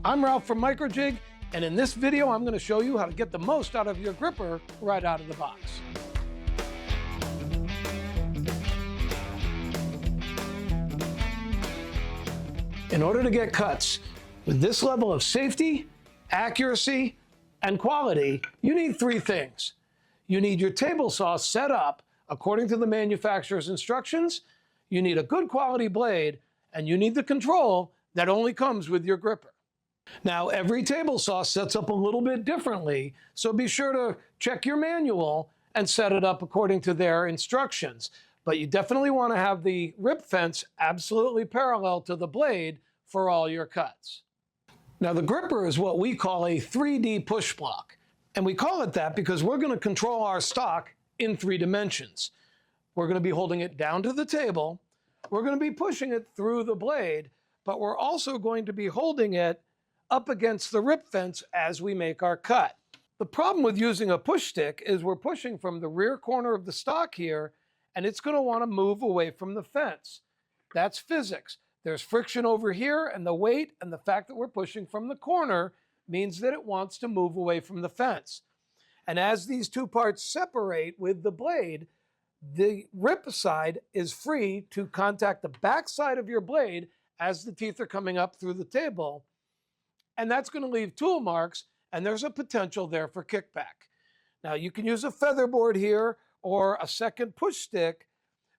I'm Ralph from Microjig, and in this video I'm going to show you how to get the most out of your gripper right out of the box. In order to get cuts with this level of safety, accuracy, and quality, you need three things. You need your table saw set up according to the manufacturer's instructions, you need a good quality blade, and you need the control that only comes with your gripper. Now, every table saw sets up a little bit differently, so be sure to check your manual and set it up according to their instructions. But you definitely want to have the rip fence absolutely parallel to the blade for all your cuts. Now, the gripper is what we call a 3D push block. And we call it that because we're going to control our stock in 3 dimensions. We're going to be holding it down to the table. We're going to be pushing it through the blade, but we're also going to be holding it up against the rip fence as we make our cut. The problem with using a push stick is we're pushing from the rear corner of the stock here, and it's going to want to move away from the fence. That's physics. There's friction over here, and the weight and the fact that we're pushing from the corner means that it wants to move away from the fence. And as these two parts separate with the blade, the rip side is free to contact the back side of your blade as the teeth are coming up through the table. And that's going to leave tool marks, and there's a potential there for kickback. Now, you can use a feather board here or a second push stick,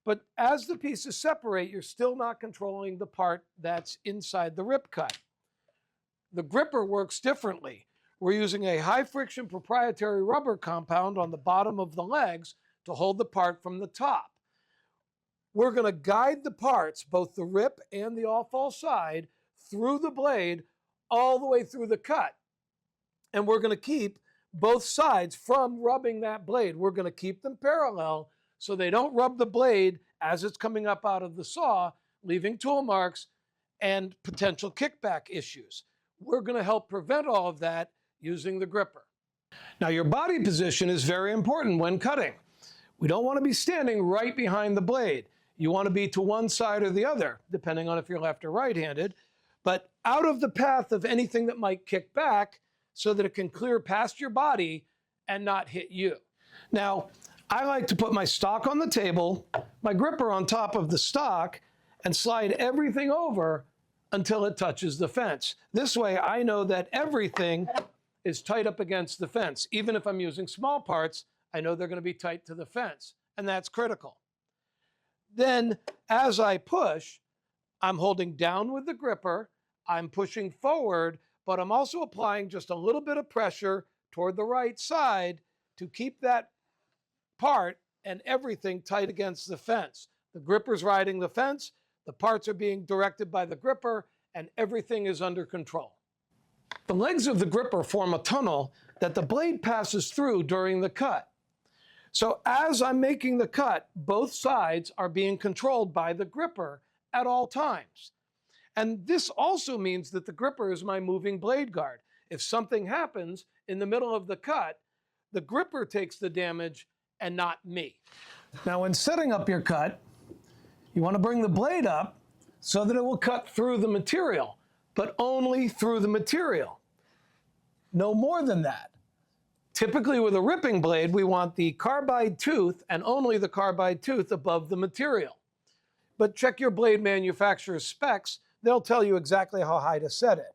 but as the pieces separate, you're still not controlling the part that's inside the rip cut. The gripper works differently. We're using a high-friction proprietary rubber compound on the bottom of the legs to hold the part from the top. We're going to guide the parts, both the rip and the all-fall side, through the blade all the way through the cut. And we're going to keep both sides from rubbing that blade. We're going to keep them parallel so they don't rub the blade as it's coming up out of the saw, leaving tool marks and potential kickback issues. We're going to help prevent all of that using the gripper. Now, your body position is very important when cutting. We don't want to be standing right behind the blade. You want to be to one side or the other, depending on if you're left or right-handed, but out of the path of anything that might kick back so that it can clear past your body and not hit you. Now, I like to put my stock on the table, my gripper on top of the stock, and slide everything over until it touches the fence. This way, I know that everything is tight up against the fence. Even if I'm using small parts, I know they're going to be tight to the fence, and that's critical. Then, as I push, I'm holding down with the gripper, I'm pushing forward, but I'm also applying just a little bit of pressure toward the right side to keep that part and everything tight against the fence. The gripper's riding the fence, the parts are being directed by the gripper, and everything is under control. The legs of the gripper form a tunnel that the blade passes through during the cut. So as I'm making the cut, both sides are being controlled by the gripper at all times. And this also means that the gripper is my moving blade guard. If something happens in the middle of the cut, the gripper takes the damage and not me. Now, when setting up your cut, you want to bring the blade up so that it will cut through the material, but only through the material. No more than that. Typically with a ripping blade, we want the carbide tooth and only the carbide tooth above the material. But check your blade manufacturer's specs. They'll tell you exactly how high to set it.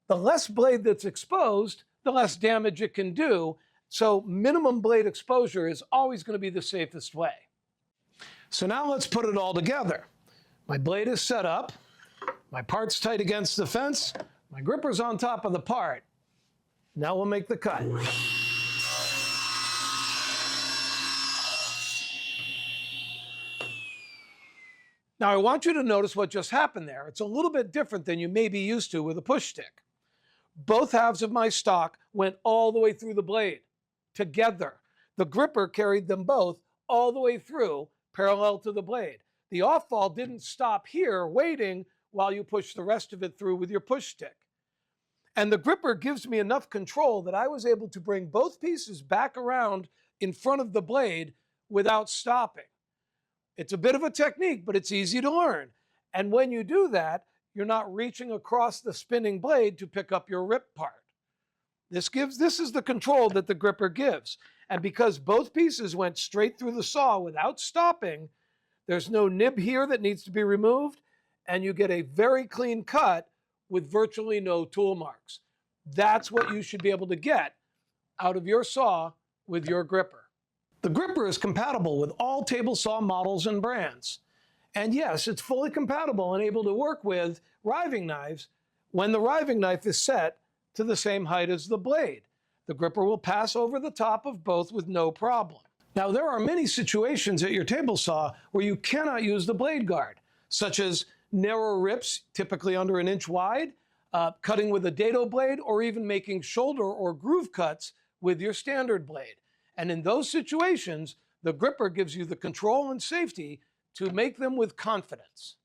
The less blade that's exposed, the less damage it can do. So minimum blade exposure is always going to be the safest way. So now let's put it all together. My blade is set up. My part's tight against the fence. My gripper's on top of the part. Now we'll make the cut. Now, I want you to notice what just happened there. It's a little bit different than you may be used to with a push stick. Both halves of my stock went all the way through the blade, together. The gripper carried them both all the way through, parallel to the blade. The off-fall didn't stop here, waiting while you push the rest of it through with your push stick. And the gripper gives me enough control that I was able to bring both pieces back around in front of the blade without stopping. It's a bit of a technique, but it's easy to learn. And when you do that, you're not reaching across the spinning blade to pick up your rip part. This is the control that the gripper gives. And because both pieces went straight through the saw without stopping, there's no nib here that needs to be removed, and you get a very clean cut with virtually no tool marks. That's what you should be able to get out of your saw with your gripper. The gripper is compatible with all table saw models and brands. And yes, it's fully compatible and able to work with riving knives when the riving knife is set to the same height as the blade. The gripper will pass over the top of both with no problem. Now, there are many situations at your table saw where you cannot use the blade guard, such as narrow rips, typically under 1 inch wide, cutting with a dado blade, or even making shoulder or groove cuts with your standard blade. And in those situations, the gripper gives you the control and safety to make them with confidence.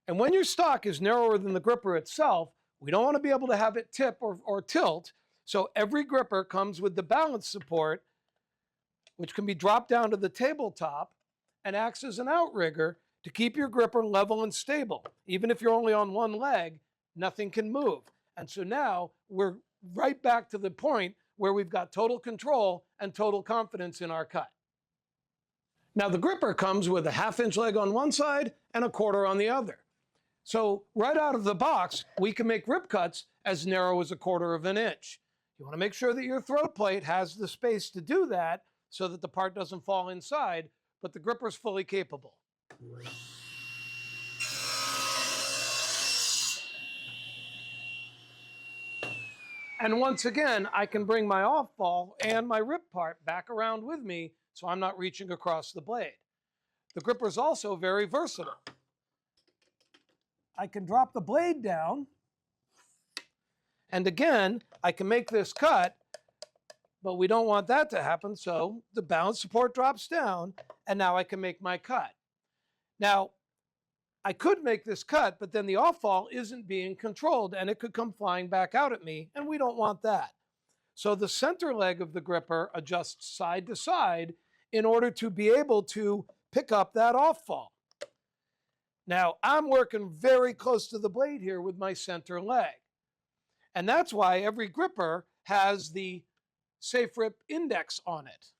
And when your stock is narrower than the gripper itself, we don't want to be able to have it tip or tilt, so every gripper comes with the balance support, which can be dropped down to the tabletop and acts as an outrigger to keep your gripper level and stable. Even if you're only on one leg, nothing can move. And so now we're right back to the point where we've got total control and total confidence in our cut. Now the gripper comes with a 1/2 inch leg on one side and a 1/4 on the other. So right out of the box, we can make rip cuts as narrow as a 1/4 of an inch. You want to make sure that your throat plate has the space to do that so that the part doesn't fall inside, but the gripper's fully capable. And once again, I can bring my off-fall and my rip part back around with me so I'm not reaching across the blade. The gripper is also very versatile. I can drop the blade down, and again, I can make this cut, but we don't want that to happen, so the balance support drops down, and now I can make my cut. Now, I could make this cut, but then the off-fall isn't being controlled, and it could come flying back out at me, and we don't want that. So the center leg of the gripper adjusts side to side in order to be able to pick up that off-fall. Now, I'm working very close to the blade here with my center leg. And that's why every gripper has the Safe Rip Index on it.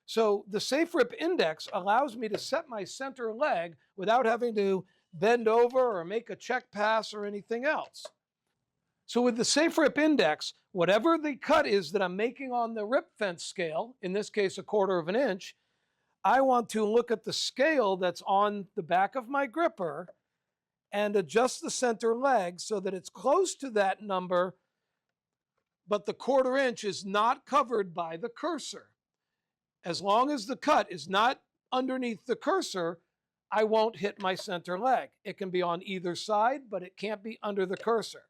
So the Safe Rip Index allows me to set my center leg without having to bend over or make a check pass or anything else. So with the Safe Rip Index, whatever the cut is that I'm making on the rip fence scale, in this case a 1/4 of an inch, I want to look at the scale that's on the back of my gripper and adjust the center leg so that it's close to that number, but the 1/4 inch is not covered by the cursor. As long as the cut is not underneath the cursor, I won't hit my center leg. It can be on either side, but it can't be under the cursor.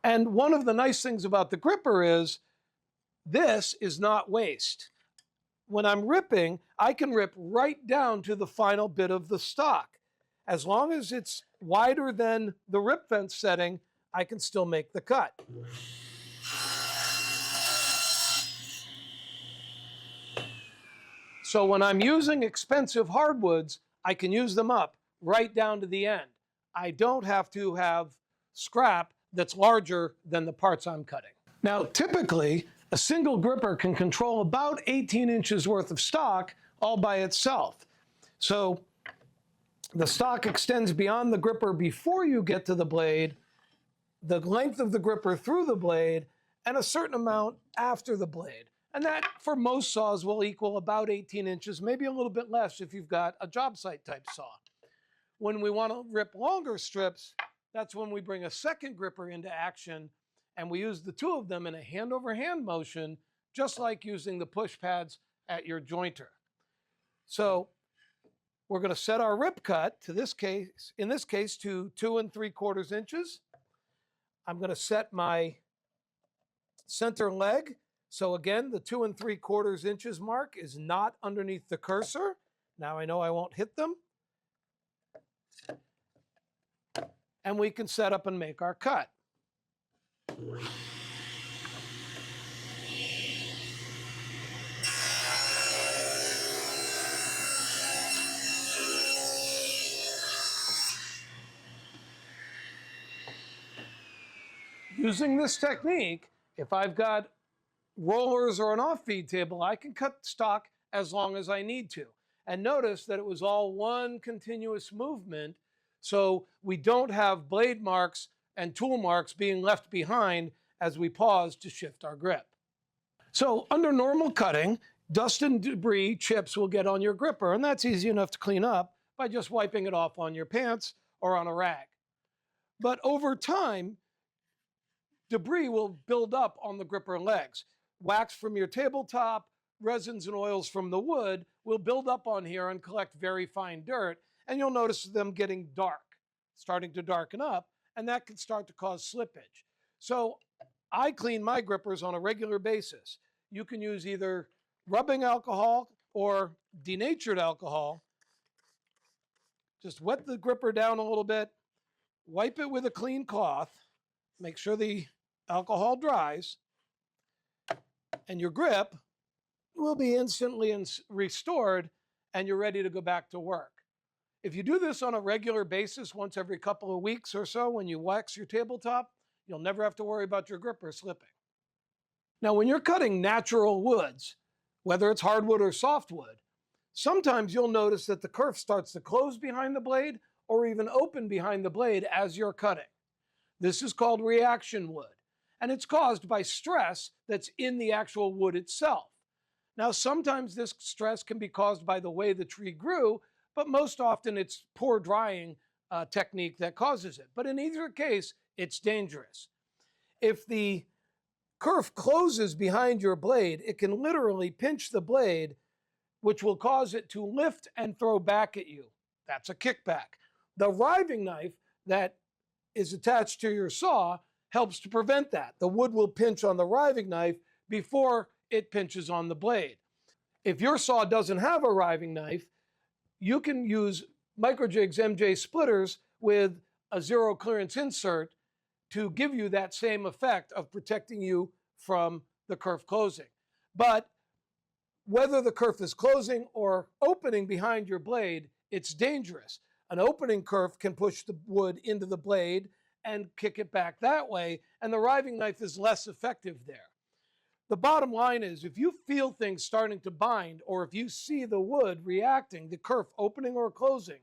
And one of the nice things about the gripper is this is not waste. When I'm ripping, I can rip right down to the final bit of the stock. As long as it's wider than the rip fence setting, I can still make the cut. So when I'm using expensive hardwoods, I can use them up right down to the end. I don't have to have scrap that's larger than the parts I'm cutting. Now, typically, a single gripper can control about 18 inches worth of stock all by itself. So the stock extends beyond the gripper before you get to the blade, the length of the gripper through the blade, and a certain amount after the blade. And that, for most saws, will equal about 18 inches, maybe a little bit less if you've got a job site type saw. When we want to rip longer strips, that's when we bring a second gripper into action, and we use the two of them in a hand-over-hand motion, just like using the push pads at your jointer. So we're going to set our rip cut to this case, in this case, to 2 3/4 inches. I'm going to set my center leg. So again, the 2 3/4 inches mark is not underneath the cursor. Now I know I won't hit them. And we can set up and make our cut. Using this technique, if I've got rollers or an off-feed table, I can cut stock as long as I need to. And notice that it was all one continuous movement, so we don't have blade marks and tool marks being left behind as we pause to shift our grip. So under normal cutting, dust and debris, chips will get on your gripper, and that's easy enough to clean up by just wiping it off on your pants or on a rag. But over time, debris will build up on the gripper legs. Wax from your tabletop, resins and oils from the wood will build up on here and collect very fine dirt, and you'll notice them getting dark, starting to darken up, and that can start to cause slippage. So I clean my grippers on a regular basis. You can use either rubbing alcohol or denatured alcohol. Just wet the gripper down a little bit, wipe it with a clean cloth, make sure the alcohol dries, and your grip will be instantly restored, and you're ready to go back to work. If you do this on a regular basis, once every couple of weeks or so, when you wax your tabletop, you'll never have to worry about your gripper slipping. Now, when you're cutting natural woods, whether it's hardwood or softwood, sometimes you'll notice that the kerf starts to close behind the blade or even open behind the blade as you're cutting. This is called reaction wood, and it's caused by stress that's in the actual wood itself. Now, sometimes this stress can be caused by the way the tree grew, but most often it's poor drying technique that causes it. But in either case, it's dangerous. If the kerf closes behind your blade, it can literally pinch the blade, which will cause it to lift and throw back at you. That's a kickback. The riving knife that is attached to your saw helps to prevent that. The wood will pinch on the riving knife before it pinches on the blade. If your saw doesn't have a riving knife, you can use Microjig's MJ splitters with a zero clearance insert to give you that same effect of protecting you from the kerf closing. But whether the kerf is closing or opening behind your blade, it's dangerous. An opening kerf can push the wood into the blade and kick it back that way, and the riving knife is less effective there. The bottom line is, if you feel things starting to bind, or if you see the wood reacting, the kerf opening or closing,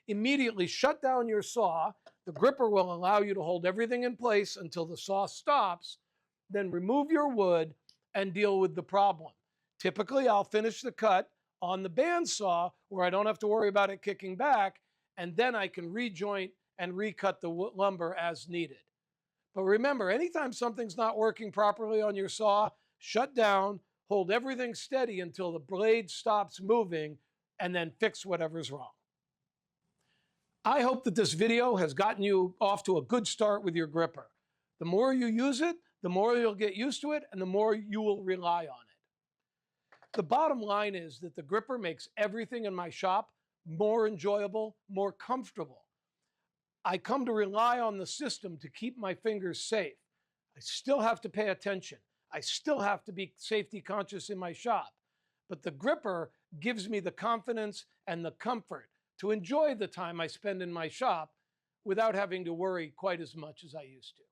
immediately shut down your saw. The gripper will allow you to hold everything in place until the saw stops, then remove your wood and deal with the problem. Typically, I'll finish the cut on the bandsaw where I don't have to worry about it kicking back, and then I can rejoint and recut the lumber as needed. But remember, anytime something's not working properly on your saw, shut down, hold everything steady until the blade stops moving, and then fix whatever's wrong. I hope that this video has gotten you off to a good start with your gripper. The more you use it, the more you'll get used to it, and the more you will rely on it. The bottom line is that the gripper makes everything in my shop more enjoyable, more comfortable. I come to rely on the system to keep my fingers safe. I still have to pay attention. I still have to be safety conscious in my shop. But the gripper gives me the confidence and the comfort to enjoy the time I spend in my shop without having to worry quite as much as I used to.